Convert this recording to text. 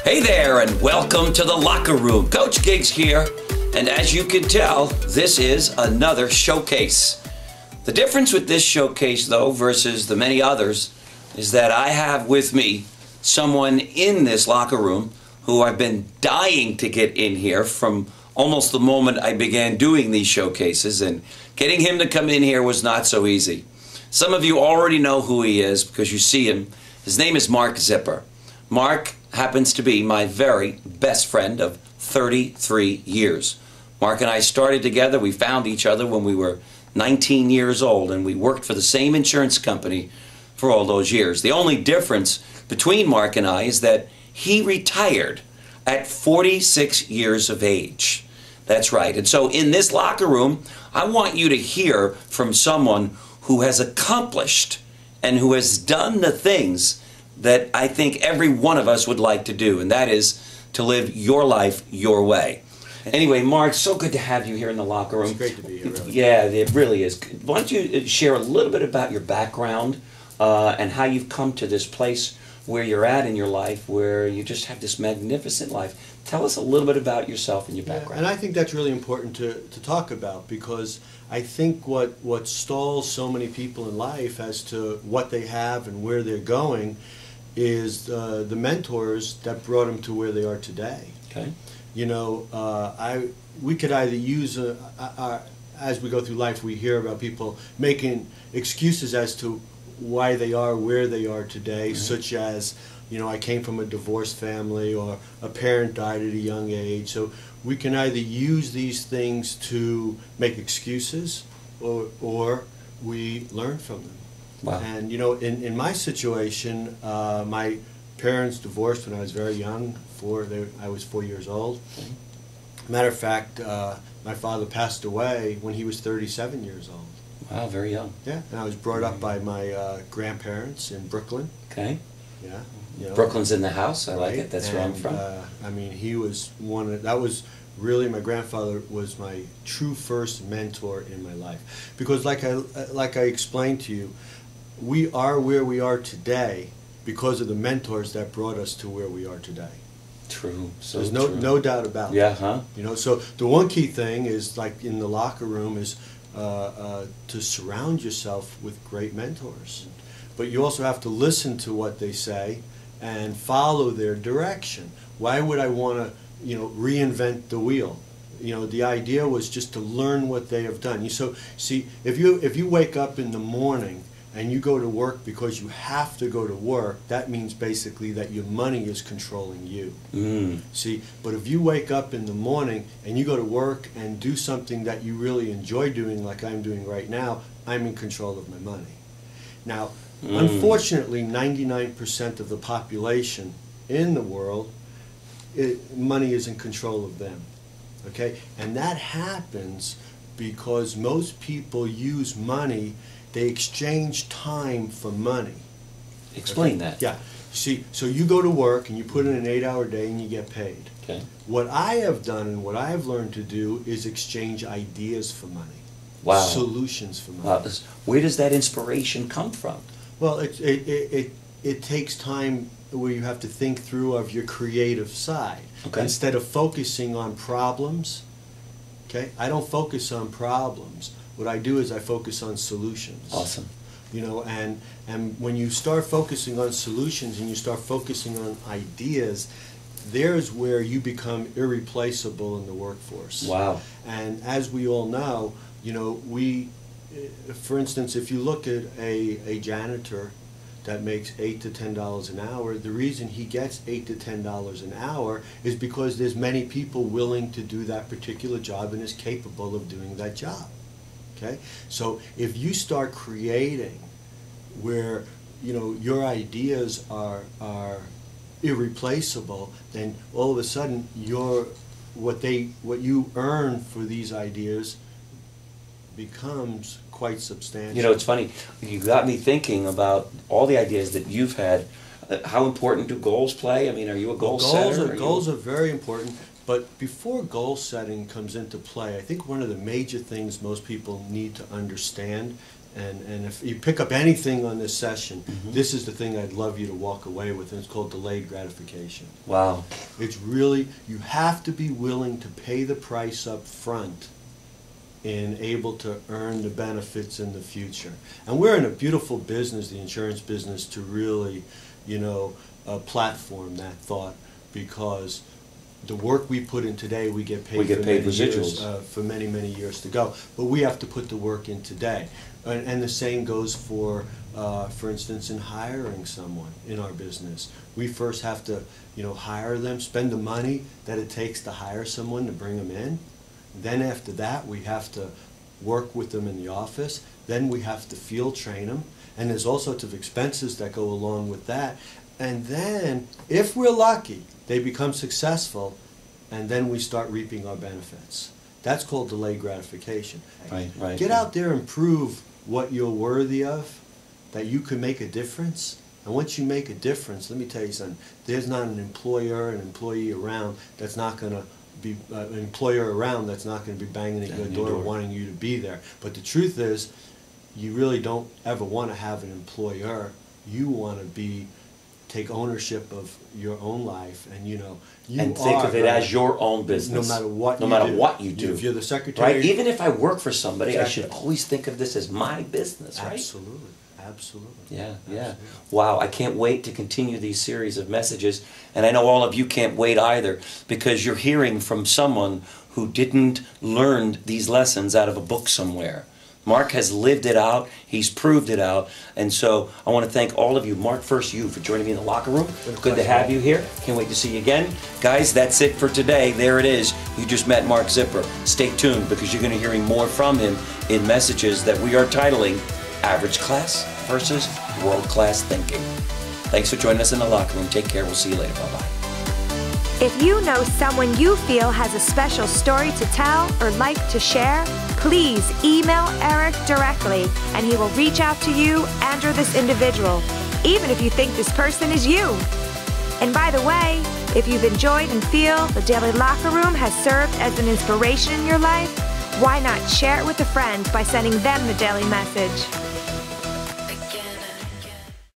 Hey there, and welcome to the locker room. Coach Giggs here, and as you can tell, this is another showcase. The difference with this showcase, though, versus the many others, is that I have with me someone in this locker room who I've been dying to get in here from almost the moment I began doing these showcases, and getting him to come in here was not so easy. Some of you already know who he is because you see him. His name is Marc Zipper. Marc happens to be my very best friend of 33 years. Marc and I started together. We found each other when we were 19 years old, and we worked for the same insurance company for all those years. The only difference between Marc and I is that he retired at 46 years of age. That's right. And so in this locker room, I want you to hear from someone who has accomplished and who has done the things that I think every one of us would like to do, and that is to live your life your way. Anyway, Marc, so good to have you here in the locker room. It's great to be here, really. Yeah, it really is. Why don't you share a little bit about your background and how you've come to this place where you're at in your life, where you just have this magnificent life. Tell us a little bit about yourself and your background. And I think that's really important to talk about, because I think what stalls so many people in life as to what they have and where they're going is the mentors that brought them to where they are today. Okay. You know, we could either use, as we go through life, we hear about people making excuses as to why they are where they are today, right. Such as, you know, I came from a divorced family, or a parent died at a young age. So we can either use these things to make excuses, or we learn from them. Wow. And you know, in my situation, my parents divorced when I was very young. I was 4 years old. Matter of fact, my father passed away when he was 37 years old. Wow, very young. Yeah, and I was brought up by my grandparents in Brooklyn. Okay. Yeah. You know, Brooklyn's in the house. I like right? it. That's where I'm from. I mean, he was that was really, my grandfather was my true first mentor in my life. Because like I explained to you, we are where we are today because of the mentors that brought us to where we are today. True. So there's true. no doubt about it. Yeah, huh? You know, so the one key thing is, like in the locker room, is to surround yourself with great mentors. But you also have to listen to what they say and follow their direction. Why would I want to, you know, reinvent the wheel? You know, the idea was just to learn what they have done. So see, if you wake up in the morning and you go to work because you have to go to work, that means basically that your money is controlling you. See, but if you wake up in the morning and you go to work and do something that you really enjoy doing, like I'm doing right now, I'm in control of my money. Now, unfortunately, 99% of the population in the world, money is in control of them. Okay? And that happens because most people use money. They exchange time for money. Explain okay? that. Yeah. See, so you go to work and you put in an 8-hour day and you get paid. Okay. What I have done and what I have learned to do is exchange ideas for money. Wow. Solutions for money. Wow. Where does that inspiration come from? Well, it takes time where you have to think through of your creative side. Okay. Instead of focusing on problems, okay? I don't focus on problems. What I do is I focus on solutions. Awesome. You know, and when you start focusing on solutions and you start focusing on ideas, there's where you become irreplaceable in the workforce. Wow. And as we all know, you know, for instance, if you look at a janitor that makes $8 to $10 an hour, the reason he gets $8 to $10 an hour is because there's many people willing to do that particular job and is capable of doing that job. Okay? So if you start creating where, you know, your ideas are irreplaceable, then all of a sudden what you earn for these ideas becomes quite substantial. You know, it's funny. You got me thinking about all the ideas that you've had. How important do goals play? I mean, are you a goal setter? Goals are very important. But before goal setting comes into play, I think one of the major things most people need to understand And if you pick up anything on this session, this is the thing I'd love you to walk away with, and it's called delayed gratification. Wow. It's really, you have to be willing to pay the price up front and able to earn the benefits in the future. And we're in a beautiful business, the insurance business, to really, you know, platform that thought, because the work we put in today, we get paid, residuals for many, many years to go. But we have to put the work in today. And the same goes for instance, in hiring someone in our business. We first have to, you know, hire them, spend the money that it takes to hire someone, to bring them in. Then after that, we have to work with them in the office. Then we have to field train them. And there's all sorts of expenses that go along with that. And then, if we're lucky, they become successful, and then we start reaping our benefits. That's called delayed gratification. Right. Get out there and prove what you're worthy of, that you can make a difference. And once you make a difference, let me tell you something, there's not an employer, an employee around that's not going to be, an employer around that's not going to be banging at your door wanting you to be there. But the truth is, you really don't ever want to have an employer. You want to take ownership of your own life, and you know, and think of it as your own business. No matter what you do. If you're the secretary, right? Even if I work for somebody, I should always think of this as my business, right? Absolutely. Yeah. Absolutely. Wow, I can't wait to continue these series of messages, and I know all of you can't wait either, because you're hearing from someone who didn't learn these lessons out of a book somewhere. Marc has lived it out, he's proved it out, and so I want to thank all of you. Marc, first you for joining me in the locker room. Good to have you here. Can't wait to see you again. Guys, that's it for today. There it is. You just met Marc Zipper. Stay tuned, because you're going to be hearing more from him in messages that we are titling Average Class versus World Class Thinking. Thanks for joining us in the locker room. Take care. We'll see you later. Bye-bye. If you know someone you feel has a special story to tell or like to share, please email Eric directly, and he will reach out to you and or this individual, even if you think this person is you. And by the way, if you've enjoyed and feel the Daily Locker Room has served as an inspiration in your life, why not share it with a friend by sending them the daily message?